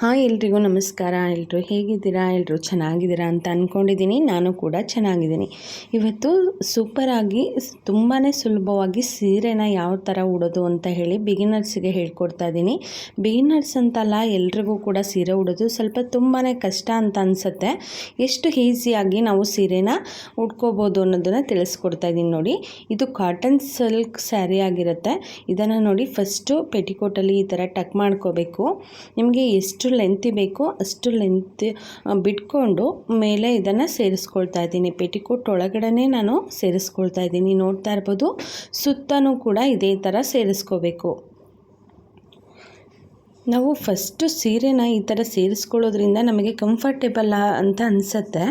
Hi ಎಲ್ರಿಗೂ ನಮಸ್ಕಾರ. ಎಲ್ಲರೂ ಹೇಗಿದ್ದೀರಾ? ಎಲ್ಲರೂ ಚೆನ್ನಾಗಿದ್ದೀರಾ ಅಂತ ಅಂದ್ಕೊಂಡಿದ್ದೀನಿ. ನಾನು ಕೂಡ ಚೆನ್ನಾಗಿದ್ದೀನಿ. ಇವತ್ತು ಸೂಪರಾಗಿ ತುಂಬಾ ಸುಲಭವಾಗಿ ಸೀರೆನ ಯಾವ ಥರ ಉಡೋದು ಅಂತ ಹೇಳಿ ಬಿಗಿನರ್ಸ್ಗೆ ಹೇಳ್ಕೊಡ್ತಾ ಇದ್ದೀನಿ. ಬಿಗಿನರ್ಸ್ ಅಂತಲ್ಲ, ಎಲ್ರಿಗೂ ಕೂಡ ಸೀರೆ ಉಡೋದು ಸ್ವಲ್ಪ ತುಂಬಾ ಕಷ್ಟ ಅಂತ ಅನಿಸುತ್ತೆ. ಎಷ್ಟು ಈಸಿಯಾಗಿ ನಾವು ಸೀರೆನ ಉಟ್ಕೋಬೋದು ಅನ್ನೋದನ್ನು ತಿಳಿಸ್ಕೊಡ್ತಾ ಇದ್ದೀನಿ ನೋಡಿ. ಇದು ಕಾಟನ್ ಸಿಲ್ಕ್ ಸ್ಯಾರಿ ಆಗಿರುತ್ತೆ. ಇದನ್ನು ನೋಡಿ, ಫಸ್ಟು ಪೆಟಿಕೋಟಲ್ಲಿ ಈ ಥರ ಟಕ್ ಮಾಡ್ಕೋಬೇಕು. ನಿಮಗೆ ಎಷ್ಟು ಲೆಂತ್ ಬೇಕೋ ಅಷ್ಟು ಲೆಂತ್ ಬಿಟ್ಕೊಂಡು ಮೇಲೆ ಇದನ್ನು ಸೇರಿಸ್ಕೊಳ್ತಾ ಇದ್ದೀನಿ. ಪೆಟಿಕೋಟ್ ಒಳಗಡೆ ನಾನು ಸೇರಿಸ್ಕೊಳ್ತಾ ಇದ್ದೀನಿ. ನೋಡ್ತಾ ಇರ್ಬೋದು, ಸುತ್ತನೂ ಕೂಡ ಇದೇ ಥರ ಸೇರಿಸ್ಕೋಬೇಕು. ನಾವು ಫಸ್ಟು ಸೀರೆನ ಈ ಥರ ಸೇರಿಸ್ಕೊಳ್ಳೋದ್ರಿಂದ ನಮಗೆ ಕಂಫರ್ಟೇಬಲ್ ಅಂತ ಅನಿಸುತ್ತೆ.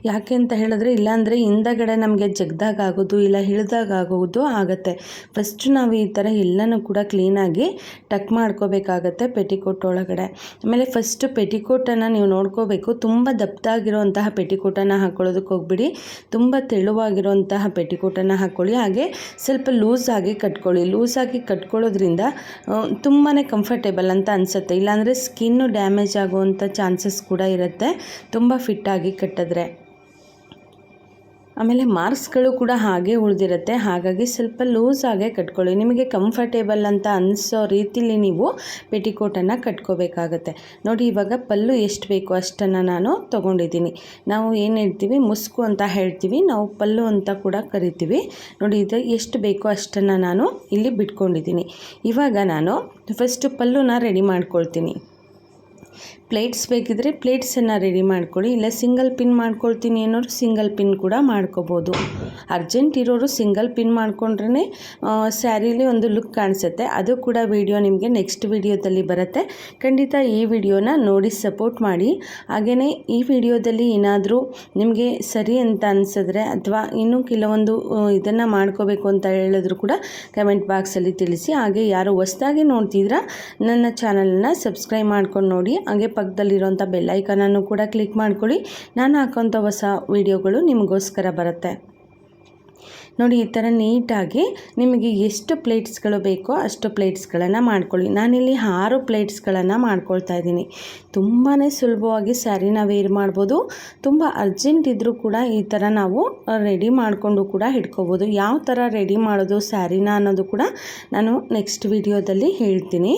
ಯಾಕೆ ಅಂತ ಹೇಳಿದ್ರೆ, ಇಲ್ಲಾಂದರೆ ಹಿಂದಗಡೆ ನಮಗೆ ಜಗ್ದಾಗ ಆಗೋದು ಇಲ್ಲ ಹಿಳ್ದಾಗ ಆಗೋದು ಆಗುತ್ತೆ. ಫಸ್ಟು ನಾವು ಈ ಥರ ಎಲ್ಲನೂ ಕೂಡ ಕ್ಲೀನಾಗಿ ಟಕ್ ಮಾಡ್ಕೋಬೇಕಾಗತ್ತೆ ಪೆಟಿಕೋಟ್ ಒಳಗಡೆ. ಆಮೇಲೆ ಫಸ್ಟು ಪೆಟಿಕೋಟನ್ನು ನೀವು ನೋಡ್ಕೋಬೇಕು. ತುಂಬ ದಪ್ಪದಾಗಿರೋಂತಹ ಪೆಟಿಕೋಟನ್ನು ಹಾಕ್ಕೊಳ್ಳೋದಕ್ಕೆ ಹೋಗ್ಬಿಡಿ. ತುಂಬ ತೆಳುವಾಗಿರೋಂತಹ ಪೆಟಿಕೋಟನ್ನು ಹಾಕ್ಕೊಳ್ಳಿ. ಹಾಗೆ ಸ್ವಲ್ಪ ಲೂಸಾಗಿ ಕಟ್ಕೊಳ್ಳಿ. ಲೂಸಾಗಿ ಕಟ್ಕೊಳ್ಳೋದ್ರಿಂದ ತುಂಬಾ ಕಂಫರ್ಟೇಬಲ್ ಅಂತ ಅನಿಸುತ್ತೆ. ಇಲ್ಲಾಂದರೆ ಸ್ಕಿನ್ನು ಡ್ಯಾಮೇಜ್ ಆಗುವಂಥ ಚಾನ್ಸಸ್ ಕೂಡ ಇರುತ್ತೆ ತುಂಬ ಫಿಟ್ಟಾಗಿ ಕಟ್ಟಿದ್ರೆ. ಆಮೇಲೆ ಮಾರ್ಕ್ಸ್ಗಳು ಕೂಡ ಹಾಗೆ ಉಳಿದಿರುತ್ತೆ. ಹಾಗಾಗಿ ಸ್ವಲ್ಪ ಲೂಸಾಗೆ ಕಟ್ಕೊಳ್ಳಿ. ನಿಮಗೆ ಕಂಫರ್ಟೇಬಲ್ ಅಂತ ಅನಿಸೋ ರೀತಿಲಿ ನೀವು ಪೆಟಿಕೋಟನ್ನು ಕಟ್ಕೋಬೇಕಾಗತ್ತೆ. ನೋಡಿ, ಇವಾಗ ಪಲ್ಲು ಎಷ್ಟು ಬೇಕೋ ಅಷ್ಟನ್ನು ನಾನು ತೊಗೊಂಡಿದ್ದೀನಿ. ನಾವು ಏನು ಹೇಳ್ತೀವಿ, ಮುಸ್ಕು ಅಂತ ಹೇಳ್ತೀವಿ, ನಾವು ಪಲ್ಲು ಅಂತ ಕೂಡ ಕರಿತೀವಿ. ನೋಡಿ, ಇದು ಎಷ್ಟು ಬೇಕೋ ಅಷ್ಟನ್ನು ನಾನು ಇಲ್ಲಿ ಬಿಟ್ಕೊಂಡಿದ್ದೀನಿ. ಇವಾಗ ನಾನು ಫಸ್ಟು ಪಲ್ಲುನ ರೆಡಿ ಮಾಡ್ಕೊಳ್ತೀನಿ. ಪ್ಲೇಟ್ಸ್ ಬೇಕಿದ್ರೆ ಪ್ಲೇಟ್ಸನ್ನು ರೆಡಿ ಮಾಡ್ಕೊಳ್ಳಿ. ಇಲ್ಲ ಸಿಂಗಲ್ ಪಿನ್ ಮಾಡ್ಕೊಳ್ತೀನಿ ಅನ್ನೋರು ಸಿಂಗಲ್ ಪಿನ್ ಕೂಡ ಮಾಡ್ಕೋಬೋದು. ಅರ್ಜೆಂಟ್ ಇರೋರು ಸಿಂಗಲ್ ಪಿನ್ ಮಾಡ್ಕೊಂಡ್ರೆ ಸ್ಯಾರೀಲಿ ಒಂದು ಲುಕ್ ಕಾಣಿಸುತ್ತೆ. ಅದು ಕೂಡ ವಿಡಿಯೋ ನಿಮಗೆ ನೆಕ್ಸ್ಟ್ ವಿಡಿಯೋದಲ್ಲಿ ಬರುತ್ತೆ. ಖಂಡಿತ ಈ ವಿಡಿಯೋನ ನೋಡಿ ಸಪೋರ್ಟ್ ಮಾಡಿ. ಹಾಗೆಯೇ ಈ ವಿಡಿಯೋದಲ್ಲಿ ಏನಾದರೂ ನಿಮಗೆ ಸರಿ ಅಂತ ಅನಿಸಿದ್ರೆ ಅಥವಾ ಇನ್ನೂ ಕೆಲವೊಂದು ಇದನ್ನು ಮಾಡ್ಕೋಬೇಕು ಅಂತ ಹೇಳಿದ್ರು ಕೂಡ ಕಮೆಂಟ್ ಬಾಕ್ಸಲ್ಲಿ ತಿಳಿಸಿ. ಹಾಗೆ ಯಾರು ಹೊಸದಾಗಿ ನೋಡ್ತಿದ್ರಾ ನನ್ನ ಚಾನಲನ್ನು ಸಬ್ಸ್ಕ್ರೈಬ್ ಮಾಡ್ಕೊಂಡು ನೋಡಿ. ಹಾಗೆ ಪಕ್ಕದಲ್ಲಿರೋಂಥ ಬೆಲ್ ಐಕಾನನ್ನು ಕೂಡ ಕ್ಲಿಕ್ ಮಾಡ್ಕೊಳ್ಳಿ. ನಾನು ಹಾಕೋಂಥ ಹೊಸ ವಿಡಿಯೋಗಳು ನಿಮಗೋಸ್ಕರ ಬರುತ್ತೆ. ನೋಡಿ, ಈ ಥರ ನೀಟಾಗಿ ನಿಮಗೆ ಎಷ್ಟು ಪ್ಲೇಟ್ಸ್ಗಳು ಬೇಕೋ ಅಷ್ಟು ಪ್ಲೇಟ್ಸ್ಗಳನ್ನು ಮಾಡ್ಕೊಳ್ಳಿ. ನಾನಿಲ್ಲಿ 6 ಪ್ಲೇಟ್ಸ್ಗಳನ್ನು ಮಾಡ್ಕೊಳ್ತಾ ಇದ್ದೀನಿ. ತುಂಬಾ ಸುಲಭವಾಗಿ ಸ್ಯಾರಿನ ವೇರ್ ಮಾಡ್ಬೋದು. ತುಂಬ ಅರ್ಜೆಂಟ್ ಇದ್ದರೂ ಕೂಡ ಈ ಥರ ನಾವು ರೆಡಿ ಮಾಡಿಕೊಂಡು ಕೂಡ ಇಟ್ಕೋಬೋದು. ಯಾವ ಥರ ರೆಡಿ ಮಾಡೋದು ಸ್ಯಾರಿನ ಅನ್ನೋದು ಕೂಡ ನಾನು ನೆಕ್ಸ್ಟ್ ವಿಡಿಯೋದಲ್ಲಿ ಹೇಳ್ತೀನಿ.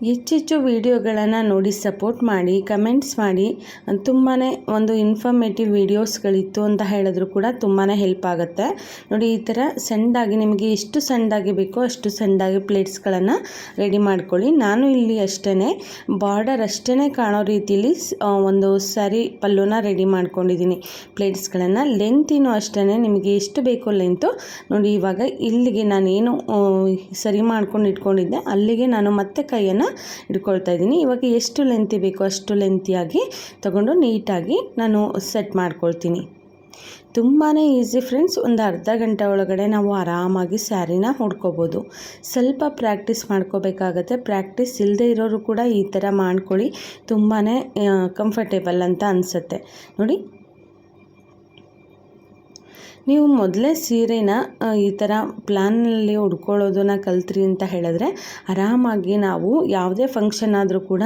ಹೆಚ್ಚೆಚ್ಚು ವಿಡಿಯೋಗಳನ್ನು ನೋಡಿ ಸಪೋರ್ಟ್ ಮಾಡಿ, ಕಮೆಂಟ್ಸ್ ಮಾಡಿ. ತುಂಬಾ ಒಂದು ಇನ್ಫಾರ್ಮೇಟಿವ್ ವೀಡಿಯೋಸ್ಗಳಿತ್ತು ಅಂತ ಹೇಳಿದ್ರು ಕೂಡ ತುಂಬಾ ಹೆಲ್ಪ್ ಆಗುತ್ತೆ. ನೋಡಿ, ಈ ಥರ ಸಣ್ಣದಾಗಿ ನಿಮಗೆ ಎಷ್ಟು ಸಣ್ಣದಾಗಿ ಬೇಕೋ ಅಷ್ಟು ಸಣ್ಣದಾಗಿ ಪ್ಲೇಟ್ಸ್ಗಳನ್ನು ರೆಡಿ ಮಾಡ್ಕೊಳ್ಳಿ. ನಾನು ಇಲ್ಲಿ ಅಷ್ಟೇ ಬಾರ್ಡರ್ ಅಷ್ಟೇ ಕಾಣೋ ರೀತಿಯಲ್ಲಿ ಒಂದು ಸ್ಯಾರಿ ಪಲ್ಲುನ ರೆಡಿ ಮಾಡ್ಕೊಂಡಿದ್ದೀನಿ. ಪ್ಲೇಟ್ಸ್ಗಳನ್ನು ಲೆಂತಿನೂ ಅಷ್ಟೇ ನಿಮಗೆ ಎಷ್ಟು ಬೇಕೋ ಲೆಂತು ನೋಡಿ. ಇವಾಗ ಇಲ್ಲಿಗೆ ನಾನೇನು ಸರಿ ಮಾಡ್ಕೊಂಡು ಇಟ್ಕೊಂಡಿದ್ದೆ ಅಲ್ಲಿಗೆ ನಾನು ಮತ್ತೆ ಕೈಯನ್ನು ಇಟ್ಕೊಳ್ತಾ ಇದ್ದೀನಿ. ಇವಾಗ ಎಷ್ಟು ಲೆಂತಿ ಬೇಕೋ ಅಷ್ಟು ಲೆಂತಿಯಾಗಿ ತಗೊಂಡು ನೀಟಾಗಿ ನಾನು ಸೆಟ್ ಮಾಡ್ಕೊಳ್ತೀನಿ. ತುಂಬಾ ಈಸಿ ಫ್ರೆಂಡ್ಸ್. ಒಂದು ಅರ್ಧ ಗಂಟೆ ಒಳಗಡೆ ನಾವು ಆರಾಮಾಗಿ ಸ್ಯಾರಿನ ಉಡ್ಕೋಬೋದು. ಸ್ವಲ್ಪ ಪ್ರಾಕ್ಟೀಸ್ ಮಾಡ್ಕೋಬೇಕಾಗತ್ತೆ. ಪ್ರಾಕ್ಟೀಸ್ ಇಲ್ಲದೆ ಇರೋರು ಕೂಡ ಈ ಥರ ಮಾಡ್ಕೊಳ್ಳಿ. ತುಂಬಾ ಕಂಫರ್ಟೇಬಲ್ ಅಂತ ಅನಿಸುತ್ತೆ. ನೋಡಿ, ನೀವು ಮೊದಲೇ ಸೀರೆನ ಈ ಥರ ಪ್ಲ್ಯಾನಲ್ಲಿ ಉಡ್ಕೊಳ್ಳೋದನ್ನ ಕಲ್ತ್ರಿ ಅಂತ ಹೇಳಿದ್ರೆ ಆರಾಮಾಗಿ ನಾವು ಯಾವುದೇ ಫಂಕ್ಷನ್ ಆದರೂ ಕೂಡ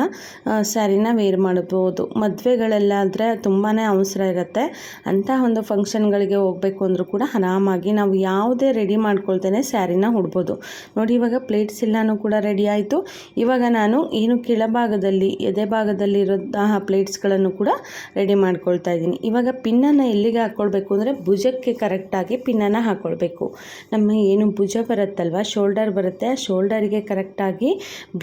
ಸ್ಯಾರಿನ ವೇರ್ ಮಾಡ್ಬೋದು. ಮದುವೆಗಳೆಲ್ಲಾದರೆ ತುಂಬಾ ಅವಸರ ಇರುತ್ತೆ. ಅಂಥ ಒಂದು ಫಂಕ್ಷನ್ಗಳಿಗೆ ಹೋಗಬೇಕು ಅಂದರೂ ಕೂಡ ಆರಾಮಾಗಿ ನಾವು ಯಾವುದೇ ರೆಡಿ ಮಾಡ್ಕೊಳ್ತೇನೆ ಸ್ಯಾರಿನ ಉಡ್ಬೋದು. ನೋಡಿ, ಇವಾಗ ಪ್ಲೇಟ್ಸ್ ಎಲ್ಲನೂ ಕೂಡ ರೆಡಿ ಆಯಿತು. ಇವಾಗ ನಾನು ಏನು ಕೆಳಭಾಗದಲ್ಲಿ ಎದೆ ಭಾಗದಲ್ಲಿರೋಂತಹ ಪ್ಲೇಟ್ಸ್ಗಳನ್ನು ಕೂಡ ರೆಡಿ ಮಾಡ್ಕೊಳ್ತಾ ಇದ್ದೀನಿ. ಇವಾಗ ಪಿನ್ನನ್ನು ಎಲ್ಲಿಗೆ ಹಾಕ್ಕೊಳ್ಬೇಕು ಅಂದರೆ ಭುಜಕ್ಕೆ ಕರೆಕ್ಟಾಗಿ ಪಿನ್ನನ್ನು ಹಾಕ್ಕೊಳ್ಬೇಕು. ನಮ್ಮ ಏನು ಭುಜ ಬರುತ್ತಲ್ವ, ಶೋಲ್ಡರ್ ಬರುತ್ತೆ, ಆ ಶೋಲ್ಡರಿಗೆ ಕರೆಕ್ಟಾಗಿ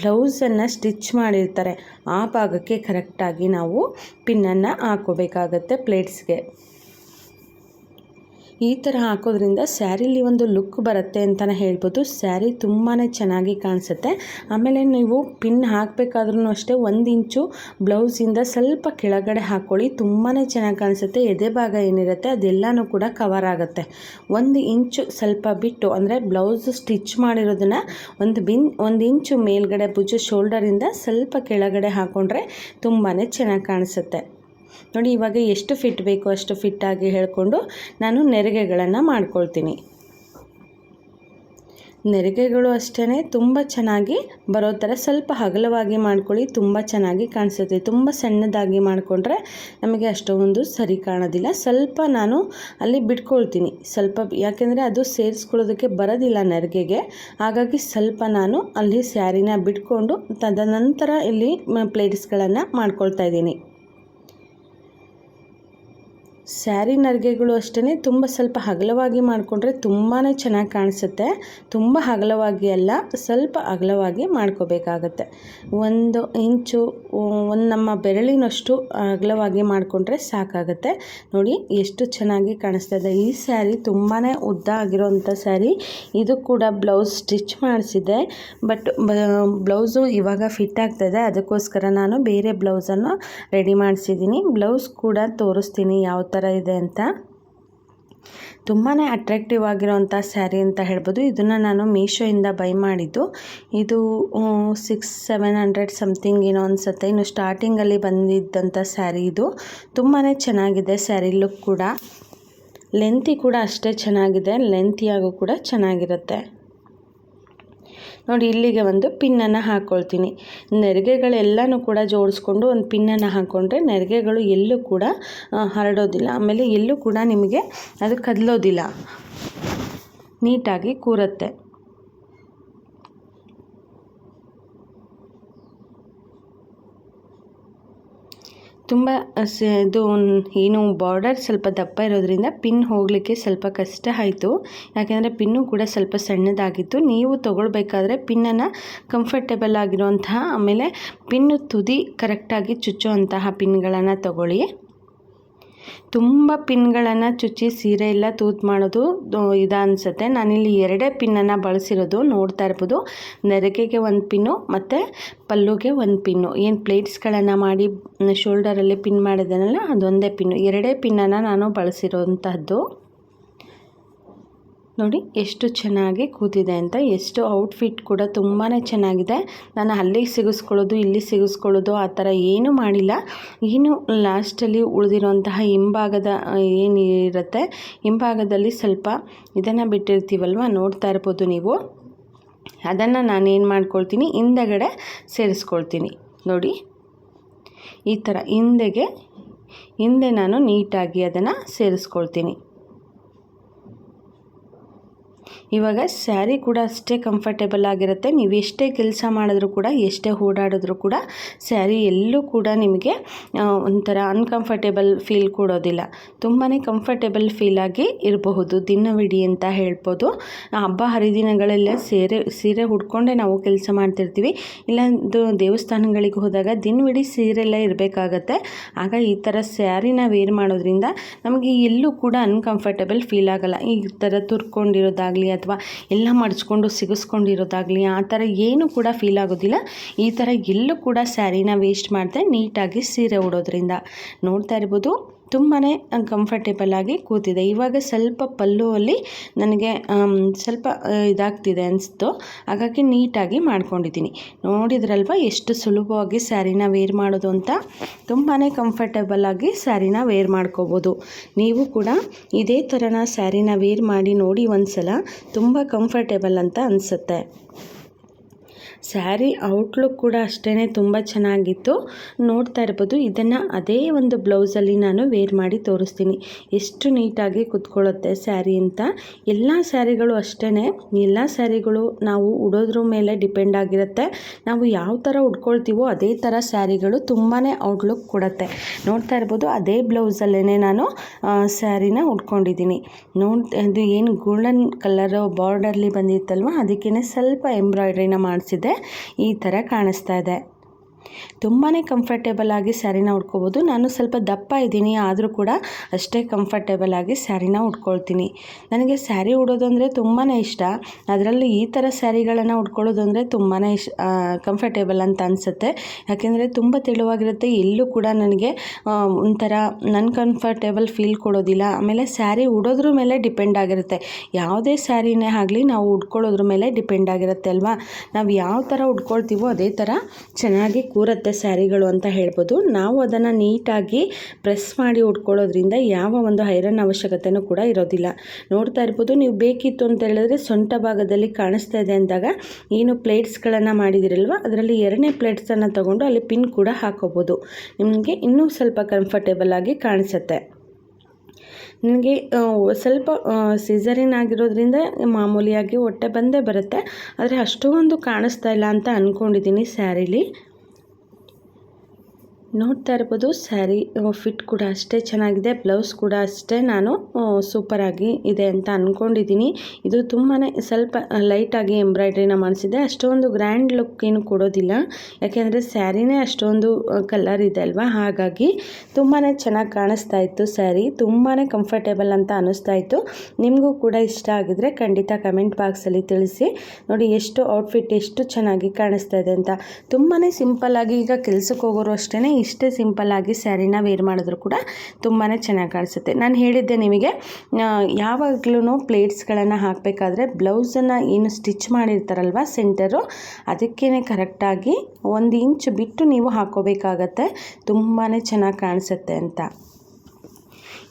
ಬ್ಲೌಸನ್ನು ಸ್ಟಿಚ್ ಮಾಡಿರ್ತಾರೆ ಆ ಭಾಗಕ್ಕೆ ಕರೆಕ್ಟಾಗಿ ನಾವು ಪಿನ್ನನ್ನು ಹಾಕ್ಕೋಬೇಕಾಗತ್ತೆ ಪ್ಲೇಟ್ಸ್ಗೆ. ಈ ಥರ ಹಾಕೋದ್ರಿಂದ ಸ್ಯಾರಿಲಿ ಒಂದು ಲುಕ್ ಬರುತ್ತೆ ಅಂತಲೇ ಹೇಳ್ಬೋದು. ಸ್ಯಾರಿ ತುಂಬಾ ಚೆನ್ನಾಗಿ ಕಾಣಿಸುತ್ತೆ. ಆಮೇಲೆ ನೀವು ಪಿನ್ ಹಾಕಬೇಕಾದ್ರೂ ಅಷ್ಟೇ 1 ಇಂಚು ಬ್ಲೌಸಿಂದ ಸ್ವಲ್ಪ ಕೆಳಗಡೆ ಹಾಕ್ಕೊಳ್ಳಿ. ತುಂಬಾ ಚೆನ್ನಾಗಿ ಕಾಣಿಸುತ್ತೆ. ಎದೆ ಭಾಗ ಏನಿರುತ್ತೆ ಅದೆಲ್ಲನೂ ಕೂಡ ಕವರ್ ಆಗುತ್ತೆ. 1 ಇಂಚು ಸ್ವಲ್ಪ ಬಿಟ್ಟು, ಅಂದರೆ ಬ್ಲೌಸ್ ಸ್ಟಿಚ್ ಮಾಡಿರೋದನ್ನು 1 ಇಂಚು ಮೇಲ್ಗಡೆ ಭುಜ ಶೋಲ್ಡರಿಂದ ಸ್ವಲ್ಪ ಕೆಳಗಡೆ ಹಾಕ್ಕೊಂಡ್ರೆ ತುಂಬಾ ಚೆನ್ನಾಗಿ ಕಾಣಿಸುತ್ತೆ. ನೋಡಿ, ಇವಾಗ ಎಷ್ಟು ಫಿಟ್ ಬೇಕೋ ಅಷ್ಟು ಫಿಟ್ಟಾಗಿ ಹೇಳ್ಕೊಂಡು ನಾನು ನೆರಿಗೆಗಳನ್ನು ಮಾಡ್ಕೊಳ್ತೀನಿ. ನೆರಿಗೆಗಳು ಅಷ್ಟೇ ತುಂಬ ಚೆನ್ನಾಗಿ ಬರೋ ಥರ ಸ್ವಲ್ಪ ಅಗಲವಾಗಿ ಮಾಡ್ಕೊಳ್ಳಿ, ತುಂಬ ಚೆನ್ನಾಗಿ ಕಾಣಿಸುತ್ತೆ. ತುಂಬ ಸಣ್ಣದಾಗಿ ಮಾಡಿಕೊಂಡ್ರೆ ನಮಗೆ ಅಷ್ಟೊಂದು ಸರಿ ಕಾಣೋದಿಲ್ಲ. ಸ್ವಲ್ಪ ನಾನು ಅಲ್ಲಿ ಬಿಟ್ಕೊಳ್ತೀನಿ ಸ್ವಲ್ಪ, ಯಾಕೆಂದರೆ ಅದು ಸೇರಿಸ್ಕೊಳ್ಳೋದಕ್ಕೆ ಬರೋದಿಲ್ಲ ನೆರಿಗೆಗೆ. ಹಾಗಾಗಿ ಸ್ವಲ್ಪ ನಾನು ಅಲ್ಲಿ ಸ್ಯಾರಿನ ಬಿಟ್ಕೊಂಡು ತದನಂತರ ಇಲ್ಲಿ ಪ್ಲೇಟ್ಸ್ಗಳನ್ನು ಮಾಡ್ಕೊಳ್ತಾ ಇದ್ದೀನಿ. ಸ್ಯಾರಿ ನೆರಿಗೆಗಳು ಅಷ್ಟೇ ತುಂಬ ಸ್ವಲ್ಪ ಅಗಲವಾಗಿ ಮಾಡಿಕೊಂಡ್ರೆ ತುಂಬಾ ಚೆನ್ನಾಗಿ ಕಾಣಿಸುತ್ತೆ. ತುಂಬ ಅಗಲವಾಗಿ ಅಲ್ಲ, ಸ್ವಲ್ಪ ಅಗಲವಾಗಿ ಮಾಡ್ಕೋಬೇಕಾಗತ್ತೆ. 1 ಇಂಚು ನಮ್ಮ ಬೆರಳಿನಷ್ಟು ಅಗಲವಾಗಿ ಮಾಡಿಕೊಂಡ್ರೆ ಸಾಕಾಗತ್ತೆ. ನೋಡಿ ಎಷ್ಟು ಚೆನ್ನಾಗಿ ಕಾಣಿಸ್ತಾ ಇದೆ. ಈ ಸ್ಯಾರಿ ತುಂಬಾ ಉದ್ದ ಆಗಿರೋಂಥ ಸ್ಯಾರಿ. ಇದು ಕೂಡ ಬ್ಲೌಸ್ ಸ್ಟಿಚ್ ಮಾಡಿಸಿದೆ, ಬಟ್ ಬ್ಲೌಸು ಇವಾಗ ಫಿಟ್ ಆಗ್ತಾಯಿದೆ. ಅದಕ್ಕೋಸ್ಕರ ನಾನು ಬೇರೆ ಬ್ಲೌಸನ್ನು ರೆಡಿ ಮಾಡಿಸಿದ್ದೀನಿ. ಬ್ಲೌಸ್ ಕೂಡ ತೋರಿಸ್ತೀನಿ ಯಾವ ಥರ ಇದೆ ಅಂತ. ತುಂಬಾ ಅಟ್ರಾಕ್ಟಿವ್ ಆಗಿರೋಂಥ ಸ್ಯಾರಿ ಅಂತ ಹೇಳ್ಬೋದು. ಇದನ್ನು ನಾನು ಮೀಶೋಯಿಂದ ಬೈ ಮಾಡಿದ್ದು. ಇದು 600-700 ಸಮಥಿಂಗ್ ಏನೋ ಅನಿಸುತ್ತೆ. ಇನ್ನು ಸ್ಟಾರ್ಟಿಂಗಲ್ಲಿ ಬಂದಿದ್ದಂಥ ಸ್ಯಾರಿ ಇದು. ತುಂಬಾ ಚೆನ್ನಾಗಿದೆ ಸ್ಯಾರಿ ಲುಕ್ ಕೂಡ. ಲೆಂತಿ ಕೂಡ ಅಷ್ಟೇ ಚೆನ್ನಾಗಿದೆ, ಲೆಂತಿಯಾಗೂ ಕೂಡ ಚೆನ್ನಾಗಿರುತ್ತೆ. ನೋಡಿ ಇಲ್ಲಿಗೆ ಒಂದು ಪಿನ್ನನ್ನು ಹಾಕ್ಕೊಳ್ತೀನಿ. ನೆರಿಗೆಗಳೆಲ್ಲನೂ ಕೂಡ ಜೋಡಿಸ್ಕೊಂಡು ಒಂದು ಪಿನ್ನನ್ನು ಹಾಕ್ಕೊಂಡ್ರೆ ನೆರಿಗೆಗಳು ಎಲ್ಲೂ ಕೂಡ ಹರಡೋದಿಲ್ಲ, ಆಮೇಲೆ ಎಲ್ಲೂ ಕೂಡ ನಿಮಗೆ ಅದು ಕದಲೋದಿಲ್ಲ, ನೀಟಾಗಿ ಕೂರುತ್ತೆ. ತುಂಬ ಇದು ಏನು ಬಾರ್ಡರ್ ಸ್ವಲ್ಪ ದಪ್ಪ ಇರೋದ್ರಿಂದ ಪಿನ್ ಹೋಗಲಿಕ್ಕೆ ಸ್ವಲ್ಪ ಕಷ್ಟ ಆಯಿತು. ಯಾಕೆಂದರೆ ಪಿನ್ನು ಕೂಡ ಸ್ವಲ್ಪ ಸಣ್ಣದಾಗಿತ್ತು. ನೀವು ತೊಗೊಳ್ಬೇಕಾದ್ರೆ ಪಿನ್ನನ್ನು ಕಂಫರ್ಟೇಬಲ್ ಆಗಿರೋಂತಹ, ಆಮೇಲೆ ಪಿನ್ನು ತುದಿ ಕರೆಕ್ಟಾಗಿ ಚುಚ್ಚುವಂತಹ ಪಿನ್ಗಳನ್ನು ತಗೊಳ್ಳಿ. ತುಂಬ ಪಿನ್ಗಳನ್ನು ಚುಚ್ಚಿ ಸೀರೆ ಎಲ್ಲ ತೂತು ಮಾಡೋದು ಅನಿಸುತ್ತೆ. ನಾನಿಲ್ಲಿ 2 ಪಿನ್ನನ್ನು ಬಳಸಿರೋದು, ನೋಡ್ತಾ ಇರ್ಬೋದು. ನೆರಿಗೆಗೆ 1 ಪಿನ್ನು ಮತ್ತು ಪಲ್ಲುಗೆ 1 ಪಿನ್ನು. ಏನು ಪ್ಲೇಟ್ಸ್ಗಳನ್ನು ಮಾಡಿ ಶೋಲ್ಡರಲ್ಲಿ ಪಿನ್ ಮಾಡಿದ್ದೇನಲ್ಲ, ಅದೊಂದೇ ಪಿನ್ನು. 2 ಪಿನ್ನನ್ನು ನಾನು ಬಳಸಿರೋಂಥದ್ದು. ನೋಡಿ ಎಷ್ಟು ಚೆನ್ನಾಗಿ ಕೂತಿದೆ ಅಂತ. ಎಷ್ಟು ಔಟ್ಫಿಟ್ ಕೂಡ ತುಂಬಾ ಚೆನ್ನಾಗಿದೆ. ನಾನು ಅಲ್ಲಿಗೆ ಸಿಗಿಸ್ಕೊಳ್ಳೋದು ಇಲ್ಲಿ ಸಿಗಿಸ್ಕೊಳ್ಳೋದು ಆ ಥರ ಏನೂ ಮಾಡಿಲ್ಲ. ಇನ್ನು ಲಾಸ್ಟಲ್ಲಿ ಉಳಿದಿರೋಂತಹ ಹಿಂಭಾಗದ ಏನಿರುತ್ತೆ, ಹಿಂಭಾಗದಲ್ಲಿ ಸ್ವಲ್ಪ ಇದನ್ನು ಬಿಟ್ಟಿರ್ತೀವಲ್ವ, ನೋಡ್ತಾ ಇರ್ಬೋದು ನೀವು. ಅದನ್ನು ನಾನೇನು ಮಾಡ್ಕೊಳ್ತೀನಿ, ಹಿಂದೆಗಡೆ ಸೇರಿಸ್ಕೊಳ್ತೀನಿ. ನೋಡಿ ಈ ಥರ ಹಿಂದೆ ನಾನು ನೀಟಾಗಿ ಅದನ್ನು ಸೇರಿಸ್ಕೊಳ್ತೀನಿ. ಇವಾಗ ಸ್ಯಾರಿ ಕೂಡ ಅಷ್ಟೇ ಕಂಫರ್ಟೇಬಲ್ ಆಗಿರುತ್ತೆ. ನೀವು ಎಷ್ಟೇ ಕೆಲಸ ಮಾಡಿದ್ರೂ ಕೂಡ, ಎಷ್ಟೇ ಓಡಾಡಿದ್ರೂ ಕೂಡ ಸ್ಯಾರಿ ಎಲ್ಲೂ ಕೂಡ ನಿಮಗೆ ಒಂಥರ ಅನ್ಕಂಫರ್ಟೇಬಲ್ ಫೀಲ್ ಕೊಡೋದಿಲ್ಲ. ತುಂಬಾ ಕಂಫರ್ಟೇಬಲ್ ಫೀಲಾಗಿ ಇರಬಹುದು ದಿನವಿಡೀ ಅಂತ ಹೇಳ್ಬೋದು. ಹಬ್ಬ ಹರಿದಿನಗಳೆಲ್ಲ ಸೀರೆ ಉಟ್ಕೊಂಡೇ ನಾವು ಕೆಲಸ ಮಾಡ್ತಿರ್ತೀವಿ. ಇಲ್ಲ ದೇವಸ್ಥಾನಗಳಿಗೆ ಹೋದಾಗ ದಿನವಿಡೀ ಸೀರೆಲ್ಲ ಇರಬೇಕಾಗತ್ತೆ. ಆಗ ಈ ಥರ ಸ್ಯಾರಿನ ವೇರ್ ಮಾಡೋದ್ರಿಂದ ನಮಗೆ ಎಲ್ಲೂ ಕೂಡ ಅನ್ಕಂಫರ್ಟೇಬಲ್ ಫೀಲ್ ಆಗಲ್ಲ. ಈ ಥರ ತುರ್ಕೊಂಡಿರೋದಾಗಲಿ ಅಥವಾ ಎಲ್ಲ ಮಡಚ್ಕೊಂಡು ಸಿಗಿಸ್ಕೊಂಡಿರೋದಾಗಲಿ ಆ ಥರ ಏನೂ ಕೂಡ ಫೀಲ್ ಆಗೋದಿಲ್ಲ. ಈ ಥರ ಎಲ್ಲೂ ಕೂಡ ಸ್ಯಾರಿನ ವೇಸ್ಟ್ ಮಾಡದೆ ನೀಟಾಗಿ ಸೀರೆ ಉಡೋದ್ರಿಂದ. ನೋಡ್ತಾ ಇರ್ಬೋದು ತುಂಬಾ ಕಂಫರ್ಟೇಬಲ್ ಆಗಿ ಕೂತಿದೆ. ಇವಾಗ ಸ್ವಲ್ಪ ಪಲ್ಲುವಲ್ಲಿ ನನಗೆ ಸ್ವಲ್ಪ ಇದಾಗ್ತಿದೆ ಅನಿಸ್ತು, ಹಾಗಾಗಿ ನೀಟಾಗಿ ಮಾಡ್ಕೊಂಡಿದ್ದೀನಿ. ನೋಡಿದ್ರಲ್ವ ಎಷ್ಟು ಸುಲಭವಾಗಿ ಸ್ಯಾರಿನ ವೇರ್ ಮಾಡೋದು ಅಂತ. ತುಂಬಾ ಕಂಫರ್ಟೇಬಲ್ ಆಗಿ ಸ್ಯಾರಿನ ವೇರ್ ಮಾಡ್ಕೋಬೋದು. ನೀವು ಕೂಡ ಇದೇ ಥರನ ಸ್ಯಾರಿನ ವೇರ್ ಮಾಡಿ ನೋಡಿ ಒಂದು ಸಲ. ತುಂಬ ಕಂಫರ್ಟೇಬಲ್ ಅಂತ ಅನಿಸುತ್ತೆ. ಸ್ಯಾರಿ ಔಟ್ಲುಕ್ ಕೂಡ ಅಷ್ಟೇ ತುಂಬ ಚೆನ್ನಾಗಿತ್ತು. ನೋಡ್ತಾ ಇರ್ಬೋದು. ಇದನ್ನು ಅದೇ ಒಂದು ಬ್ಲೌಸಲ್ಲಿ ನಾನು ವೇರ್ ಮಾಡಿ ತೋರಿಸ್ತೀನಿ ಎಷ್ಟು ನೀಟಾಗಿ ಕುತ್ಕೊಳ್ಳುತ್ತೆ ಸ್ಯಾರಿ ಅಂತ. ಎಲ್ಲ ಸ್ಯಾರಿಗಳು ಅಷ್ಟೇ, ಎಲ್ಲ ಸ್ಯಾರಿಗಳು ನಾವು ಉಡೋದ್ರ ಮೇಲೆ ಡಿಪೆಂಡ್ ಆಗಿರುತ್ತೆ. ನಾವು ಯಾವ ಥರ ಉಟ್ಕೊಳ್ತೀವೋ ಅದೇ ಥರ ಸ್ಯಾರಿಗಳು ತುಂಬಾ ಔಟ್ಲುಕ್ ಕೊಡುತ್ತೆ. ನೋಡ್ತಾ ಇರ್ಬೋದು ಅದೇ ಬ್ಲೌಸಲ್ಲೇ ನಾನು ಸ್ಯಾರಿನ ಉಟ್ಕೊಂಡಿದ್ದೀನಿ. ಇದು ಏನು ಗೋಲ್ಡನ್ ಕಲರ್ ಬಾರ್ಡರ್ಲಿ ಬಂದಿತ್ತಲ್ವ, ಅದಕ್ಕೇ ಸ್ವಲ್ಪ ಎಂಬ್ರಾಯ್ಡ್ರಿನ ಮಾಡಿಸಿದೆ. ಈ ಥರ ಕಾಣಿಸ್ತಾ ಇದೆ. ತುಂಬಾ ಕಂಫರ್ಟೇಬಲ್ ಆಗಿ ಸ್ಯಾರಿನ ಉಟ್ಕೋಬೋದು. ನಾನು ಸ್ವಲ್ಪ ದಪ್ಪ ಇದ್ದೀನಿ, ಆದರೂ ಕೂಡ ಅಷ್ಟೇ ಕಂಫರ್ಟೇಬಲ್ ಆಗಿ ಸ್ಯಾರಿನ ಉಟ್ಕೊಳ್ತೀನಿ. ನನಗೆ ಸ್ಯಾರಿ ಉಡೋದು ಅಂದರೆ ತುಂಬಾ ಇಷ್ಟ. ಅದರಲ್ಲಿ ಈ ಥರ ಸ್ಯಾರಿಗಳನ್ನು ಉಟ್ಕೊಳ್ಳೋದು ಅಂದರೆ ತುಂಬಾ ಕಂಫರ್ಟೇಬಲ್ ಅಂತ ಅನಿಸುತ್ತೆ. ಯಾಕೆಂದರೆ ತುಂಬ ತೆಳುವಾಗಿರುತ್ತೆ, ಎಲ್ಲೂ ಕೂಡ ನನಗೆ ಒಂಥರ ಕಂಫರ್ಟೇಬಲ್ ಫೀಲ್ ಕೊಡೋದಿಲ್ಲ. ಆಮೇಲೆ ಸ್ಯಾರಿ ಉಡೋದ್ರ ಮೇಲೆ ಡಿಪೆಂಡ್ ಆಗಿರುತ್ತೆ. ಯಾವುದೇ ಸ್ಯಾರಿನೇ ಆಗಲಿ ನಾವು ಉಟ್ಕೊಳ್ಳೋದ್ರ ಮೇಲೆ ಡಿಪೆಂಡ್ ಆಗಿರುತ್ತೆ ಅಲ್ವಾ. ನಾವು ಯಾವ ಥರ ಉಟ್ಕೊಳ್ತೀವೋ ಅದೇ ಥರ ಚೆನ್ನಾಗಿ ಕೂರುತ್ತೆ ಸ್ಯಾರಿಗಳು ಅಂತ ಹೇಳ್ಬೋದು. ನಾವು ಅದನ್ನು ನೀಟಾಗಿ ಪ್ರೆಸ್ ಮಾಡಿ ಉಟ್ಕೊಳ್ಳೋದ್ರಿಂದ ಯಾವ ಒಂದು ಐರನ್ ಅವಶ್ಯಕತೆಯೂ ಕೂಡ ಇರೋದಿಲ್ಲ. ನೋಡ್ತಾ ಇರ್ಬೋದು, ನೀವು ಬೇಕಿತ್ತು ಅಂತ ಹೇಳಿದ್ರೆ ಸೊಂಟ ಭಾಗದಲ್ಲಿ ಕಾಣಿಸ್ತಾ ಇದೆ ಅಂದಾಗ ಏನು ಪ್ಲೇಟ್ಸ್ಗಳನ್ನು ಮಾಡಿದಿರಲ್ವ, ಅದರಲ್ಲಿ 2ನೇ ಪ್ಲೇಟ್ಸನ್ನು ತೊಗೊಂಡು ಅಲ್ಲಿ ಪಿನ್ ಕೂಡ ಹಾಕೋಬೋದು. ನಿಮಗೆ ಇನ್ನೂ ಸ್ವಲ್ಪ ಕಂಫರ್ಟೇಬಲ್ ಆಗಿ ಕಾಣಿಸುತ್ತೆ. ನನಗೆ ಸ್ವಲ್ಪ ಸಿಸರಿನ್ ಆಗಿರೋದ್ರಿಂದ ಮಾಮೂಲಿಯಾಗಿ ಹೊಟ್ಟೆ ಬಂದೇ ಬರುತ್ತೆ, ಆದರೆ ಅಷ್ಟೊಂದು ಕಾಣಿಸ್ತಾ ಇಲ್ಲ ಅಂತ ಅಂದ್ಕೊಂಡಿದ್ದೀನಿ ಸ್ಯಾರಿಲಿ. ನೋಡ್ತಾ ಇರ್ಬೋದು, ಸ್ಯಾರಿ ಫಿಟ್ ಕೂಡ ಅಷ್ಟೇ ಚೆನ್ನಾಗಿದೆ, ಬ್ಲೌಸ್ ಕೂಡ ಅಷ್ಟೇ ನಾನು ಸೂಪರಾಗಿ ಇದೆ ಅಂತ ಅಂದ್ಕೊಂಡಿದ್ದೀನಿ. ಇದು ತುಂಬಾ ಸ್ವಲ್ಪ ಲೈಟಾಗಿ ಎಂಬ್ರಾಯ್ಡ್ರಿನ ಮಾಡಿಸಿದೆ, ಅಷ್ಟೊಂದು ಗ್ರ್ಯಾಂಡ್ ಲುಕ್ ಏನು ಕೊಡೋದಿಲ್ಲ, ಯಾಕೆಂದರೆ ಸ್ಯಾರಿನೇ ಅಷ್ಟೊಂದು ಕಲರ್ ಇದೆ ಅಲ್ವಾ, ಹಾಗಾಗಿ ತುಂಬಾ ಚೆನ್ನಾಗಿ ಕಾಣಿಸ್ತಾ ಇತ್ತು ಸ್ಯಾರಿ. ತುಂಬಾ ಕಂಫರ್ಟೇಬಲ್ ಅಂತ ಅನ್ನಿಸ್ತಾ ಇತ್ತು. ನಿಮಗೂ ಕೂಡ ಇಷ್ಟ ಆಗಿದ್ರೆ ಖಂಡಿತ ಕಮೆಂಟ್ ಬಾಕ್ಸಲ್ಲಿ ತಿಳಿಸಿ. ನೋಡಿ ಎಷ್ಟು ಔಟ್ಫಿಟ್ ಎಷ್ಟು ಚೆನ್ನಾಗಿ ಕಾಣಿಸ್ತಾ ಇದೆ ಅಂತ. ತುಂಬಾ ಸಿಂಪಲ್ಲಾಗಿ ಈಗ ಕೆಲ್ಸಕ್ಕೆ ಹೋಗೋರು ಅಷ್ಟೇ ಇಷ್ಟೇ ಸಿಂಪಲ್ಲಾಗಿ ಸ್ಯಾರಿನ ವೇರ್ ಮಾಡಿದ್ರು ಕೂಡ ತುಂಬಾ ಚೆನ್ನಾಗಿ ಕಾಣಿಸುತ್ತೆ. ನಾನು ಹೇಳಿದ್ದೆ ನಿಮಗೆ, ಯಾವಾಗಲೂ ಪ್ಲೇಟ್ಸ್ಗಳನ್ನು ಹಾಕಬೇಕಾದ್ರೆ ಬ್ಲೌಸನ್ನು ಏನು ಸ್ಟಿಚ್ ಮಾಡಿರ್ತಾರಲ್ವ ಸೆಂಟರು, ಅದಕ್ಕೇ ಕರೆಕ್ಟಾಗಿ 1 ಇಂಚ್ ಬಿಟ್ಟು ನೀವು ಹಾಕೋಬೇಕಾಗತ್ತೆ, ತುಂಬಾ ಚೆನ್ನಾಗಿ ಕಾಣಿಸುತ್ತೆ ಅಂತ.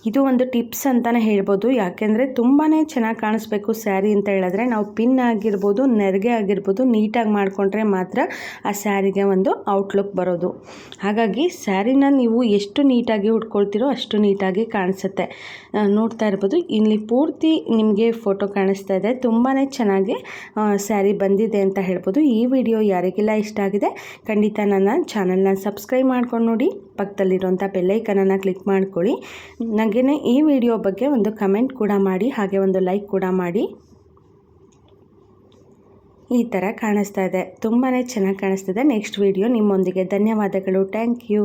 ಇದು ಒಂದು ಟಿಪ್ಸ್ ಅಂತಲೇ ಹೇಳ್ಬೋದು. ಯಾಕೆಂದರೆ ತುಂಬಾ ಚೆನ್ನಾಗಿ ಕಾಣಿಸ್ಬೇಕು ಸ್ಯಾರಿ ಅಂತ ಹೇಳಿದ್ರೆ ನಾವು ಪಿನ್ ಆಗಿರ್ಬೋದು, ನೆರಿಗೆ ಆಗಿರ್ಬೋದು ನೀಟಾಗಿ ಮಾಡಿಕೊಂಡ್ರೆ ಮಾತ್ರ ಆ ಸ್ಯಾರಿಗೆ ಒಂದು ಔಟ್ಲುಕ್ ಬರೋದು. ಹಾಗಾಗಿ ಸ್ಯಾರಿನ ನೀವು ಎಷ್ಟು ನೀಟಾಗಿ ಉಟ್ಕೊಳ್ತೀರೋ ಅಷ್ಟು ನೀಟಾಗಿ ಕಾಣಿಸುತ್ತೆ. ನೋಡ್ತಾ ಇರ್ಬೋದು, ಇಲ್ಲಿ ಪೂರ್ತಿ ನಿಮಗೆ ಫೋಟೋ ಕಾಣಿಸ್ತಾ ಇದೆ. ತುಂಬಾ ಚೆನ್ನಾಗಿ ಸ್ಯಾರಿ ಬಂದಿದೆ ಅಂತ ಹೇಳ್ಬೋದು. ಈ ವಿಡಿಯೋ ಯಾರಿಗೆಲ್ಲ ಇಷ್ಟ ಆಗಿದೆ ಖಂಡಿತ ನನ್ನ ಚಾನಲ್ನ ಸಬ್ಸ್ಕ್ರೈಬ್ ಮಾಡ್ಕೊಂಡು ನೋಡಿ, ಪಕ್ಕದಲ್ಲಿರುವಂಥ ಬೆಲ್ಲೈಕನನ್ನು ಕ್ಲಿಕ್ ಮಾಡ್ಕೊಳ್ಳಿ. ನನಗೆ ಈ ವಿಡಿಯೋ ಬಗ್ಗೆ ಒಂದು ಕಮೆಂಟ್ ಕೂಡ ಮಾಡಿ, ಹಾಗೆ ಒಂದು ಲೈಕ್ ಕೂಡ ಮಾಡಿ. ಈ ಥರ ಕಾಣಿಸ್ತಾ ಇದೆ, ತುಂಬಾ ಚೆನ್ನಾಗಿ ಕಾಣಿಸ್ತಿದೆ. ನೆಕ್ಸ್ಟ್ ವಿಡಿಯೋ ನಿಮ್ಮೊಂದಿಗೆ. ಧನ್ಯವಾದಗಳು. Thank you.